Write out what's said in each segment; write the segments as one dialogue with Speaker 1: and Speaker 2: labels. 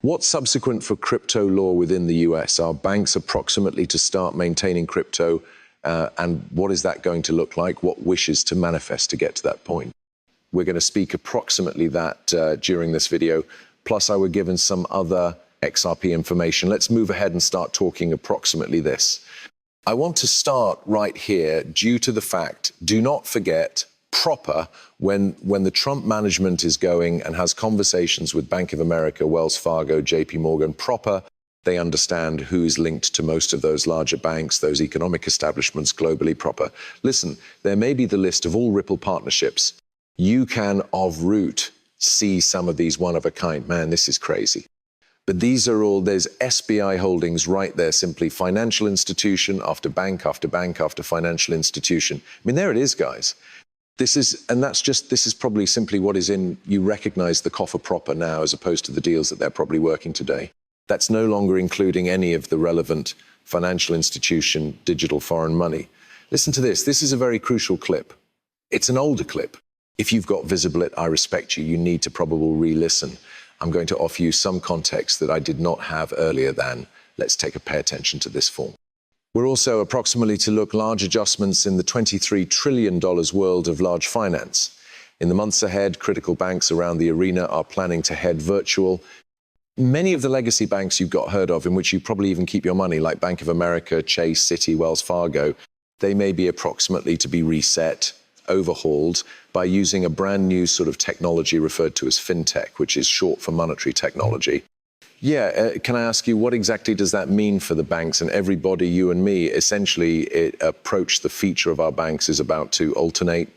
Speaker 1: What's subsequent for crypto law within the US? Are banks approximately to start maintaining crypto? And what is that going to look like? What wishes to manifest to get to that point? We're going to speak approximately that during this video. Plus, I were given some other XRP information. Let's move ahead and start talking approximately this. I want to start right here due to the fact, do not forget, proper, when the Trump management is going and has conversations with Bank of America, Wells Fargo, JP Morgan, proper, they understand who is linked to most of those larger banks, those economic establishments globally proper. Listen, there may be the list of all Ripple partnerships. You can, of root, see some of these one of a kind. Man, this is crazy. But these are all, there's SBI holdings right there, simply financial institution after bank after bank after financial institution. I mean, there it is, guys. This is probably simply what is in, you recognize the coffer proper now as opposed to the deals that they're probably working today. That's no longer including any of the relevant financial institution, digital foreign money. Listen to this. This is a very crucial clip. It's an older clip. If you've got visible it, I respect you. You need to probably re-listen. I'm going to offer you some context that I did not have earlier than, let's pay attention to this form. We're also approximately to look large adjustments in the $23 trillion world of large finance. In the months ahead, critical banks around the arena are planning to head virtual. Many of the legacy banks you've got heard of, in which you probably even keep your money, like Bank of America, Chase, Citi, Wells Fargo, they may be approximately to be reset, overhauled by using a brand new sort of technology referred to as fintech, which is short for monetary technology. Yeah, can I ask you, what exactly does that mean for the banks and everybody, you and me? Essentially, the feature of our banks is about to alternate.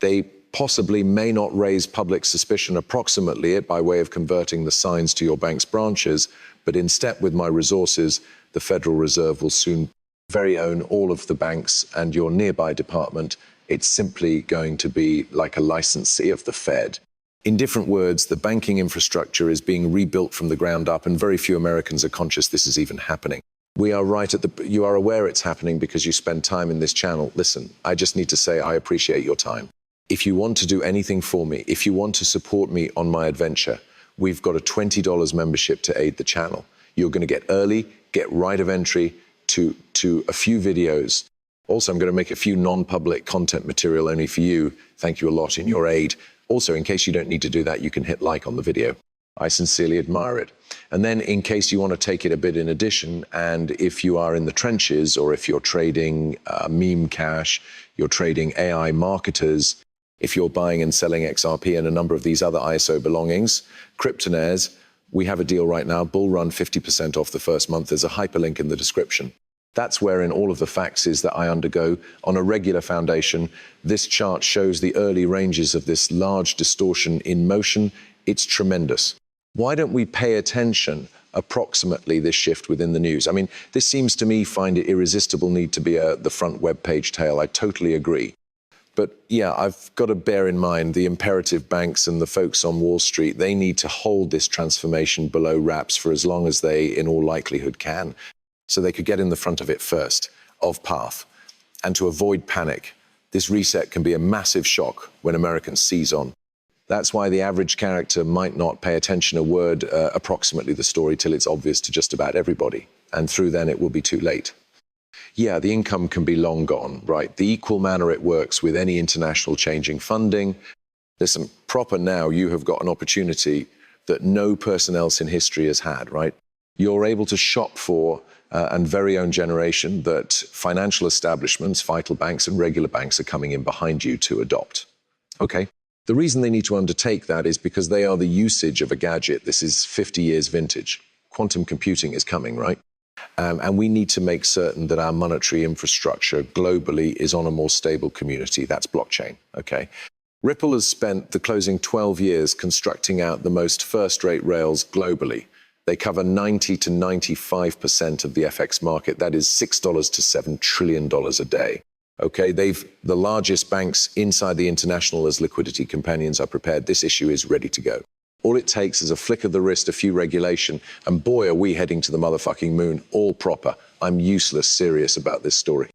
Speaker 1: They possibly may not raise public suspicion approximately it by way of converting the signs to your bank's branches, but in step with my resources, the Federal Reserve will soon very own all of the banks and your nearby department. It's simply going to be like a licensee of the Fed. In different words, the banking infrastructure is being rebuilt from the ground up, and very few Americans are conscious this is even happening. You are aware it's happening because you spend time in this channel. Listen, I just need to say I appreciate your time. If you want to do anything for me, if you want to support me on my adventure, we've got a $20 membership to aid the channel. You're going to get early, get right of entry to a few videos. Also, I'm going to make a few non-public content material only for you. Thank you a lot in your aid. Also, in case you don't need to do that, you can hit like on the video. I sincerely admire it. And then in case you want to take it a bit in addition, and if you are in the trenches, or if you're trading meme cash, you're trading AI marketers, if you're buying and selling XRP and a number of these other ISO belongings, Kryptonaires, we have a deal right now, bull run 50% off the first month. There's a hyperlink in the description. That's wherein all of the faxes that I undergo on a regular foundation. This chart shows the early ranges of this large distortion in motion. It's tremendous. Why don't we pay attention approximately this shift within the news? I mean, this seems to me find it irresistible need to be the front web page tale. I totally agree. But yeah, I've got to bear in mind the imperative banks and the folks on Wall Street, they need to hold this transformation below wraps for as long as they, in all likelihood, can. So they could get in the front of it first, of path. And to avoid panic, this reset can be a massive shock when Americans seize on. That's why the average character might not pay attention a word, approximately the story, till it's obvious to just about everybody. And through then it will be too late. Yeah, the income can be long gone, right? The equal manner it works with any international changing funding. Listen, proper now, you have got an opportunity that no person else in history has had, right? You're able to shop for and very own generation that financial establishments, vital banks and regular banks are coming in behind you to adopt. Okay? The reason they need to undertake that is because they are the usage of a gadget. This is 50 years vintage. Quantum computing is coming, right? And we need to make certain that our monetary infrastructure globally is on a more stable community. That's blockchain, okay? Ripple has spent the closing 12 years constructing out the most first-rate rails globally. They cover 90 to 95% of the FX market. That is $6 to $7 trillion a day. Okay, the largest banks inside the international as liquidity companions are prepared. This issue is ready to go. All it takes is a flick of the wrist, a few regulation, and boy, are we heading to the motherfucking moon, all proper. I'm useless serious about this story.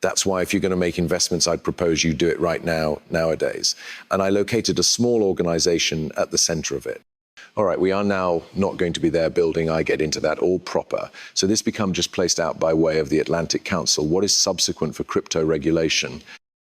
Speaker 1: That's why if you're going to make investments, I'd propose you do it right now, nowadays. And I located a small organization at the center of it. All right, we are now not going to be there building, I get into that, all proper. So this become just placed out by way of the Atlantic Council. What is subsequent for crypto regulation?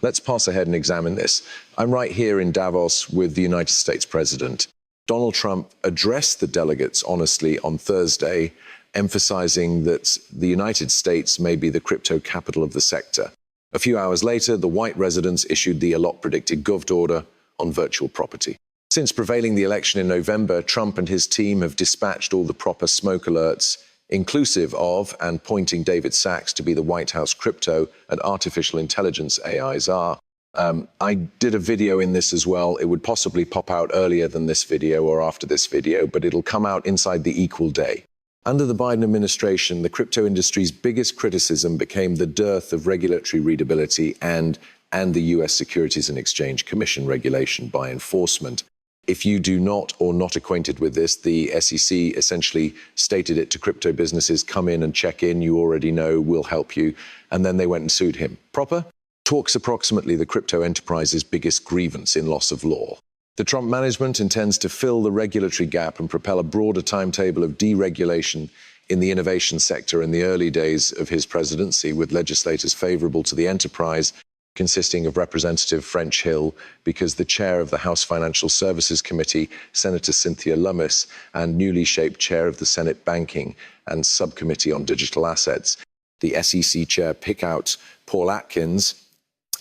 Speaker 1: Let's pass ahead and examine this. I'm right here in Davos with the United States President. Donald Trump addressed the delegates honestly on Thursday, emphasizing that the United States may be the crypto capital of the sector. A few hours later, the White Residence issued the a-lot-predicted gov order on virtual property. Since prevailing the election in November, Trump and his team have dispatched all the proper smoke alerts, inclusive of and pointing David Sachs to be the White House crypto and artificial intelligence AI czar. I did a video in this as well. It would possibly pop out earlier than this video or after this video, but it'll come out inside the equal day. Under the Biden administration, the crypto industry's biggest criticism became the dearth of regulatory readability and the US Securities and Exchange Commission regulation by enforcement. If you do not or not acquainted with this, the SEC essentially stated it to crypto businesses, come in and check in, you already know, we'll help you. And then they went and sued him. Proper? Talks approximately the crypto enterprise's biggest grievance in loss of law. The Trump management intends to fill the regulatory gap and propel a broader timetable of deregulation in the innovation sector in the early days of his presidency, with legislators favorable to the enterprise consisting of Representative French Hill, because the chair of the House Financial Services Committee, Senator Cynthia Lummis, and newly shaped chair of the Senate Banking and Subcommittee on Digital Assets, the SEC chair pick out Paul Atkins,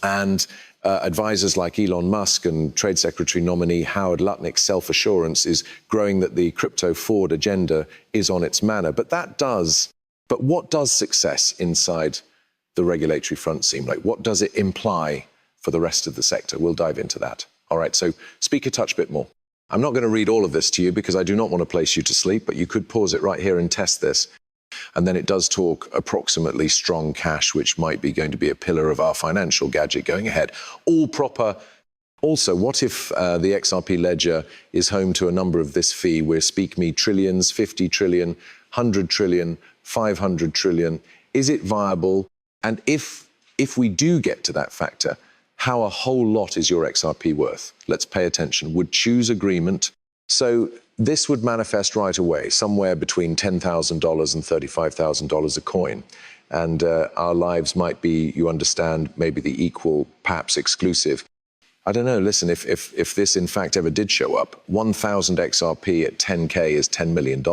Speaker 1: and advisors like Elon Musk and Trade Secretary nominee Howard Lutnick's self-assurance is growing that the crypto forward agenda is on its manner. But what does success inside the regulatory front seem like? What does it imply for the rest of the sector? We'll dive into that. All right, so speak a touch bit more. I'm not going to read all of this to you because I do not want to place you to sleep, but you could pause it right here and test this. And then it does talk approximately strong cash, which might be going to be a pillar of our financial gadget going ahead. All proper. Also, what if the XRP ledger is home to a number of this fee where speak me trillions, 50 trillion, 100 trillion, 500 trillion? Is it viable? And if we do get to that factor, how a whole lot is your XRP worth? Let's pay attention. Would choose agreement. So this would manifest right away, somewhere between $10,000 and $35,000 a coin. And our lives might be, you understand, maybe the equal, perhaps exclusive. I don't know, listen, if this in fact ever did show up, 1,000 XRP at 10K is $10 million.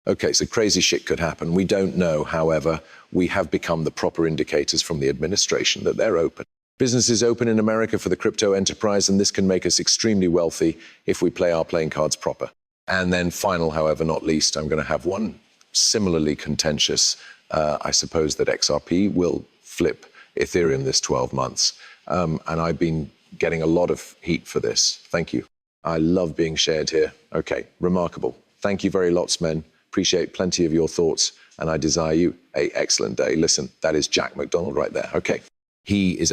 Speaker 1: Okay, so crazy shit could happen. We don't know, however, we have become the proper indicators from the administration that they're open. Business is open in America for the crypto enterprise, and this can make us extremely wealthy if we play our playing cards proper. And then final, however, not least, I'm going to have one similarly contentious. I suppose that XRP will flip Ethereum this 12 months. And I've been getting a lot of heat for this. Thank you. I love being shared here. Okay, remarkable. Thank you very lots, men. Appreciate plenty of your thoughts, and I desire you an excellent day. Listen, that is Jack McDonald right there. Okay, he is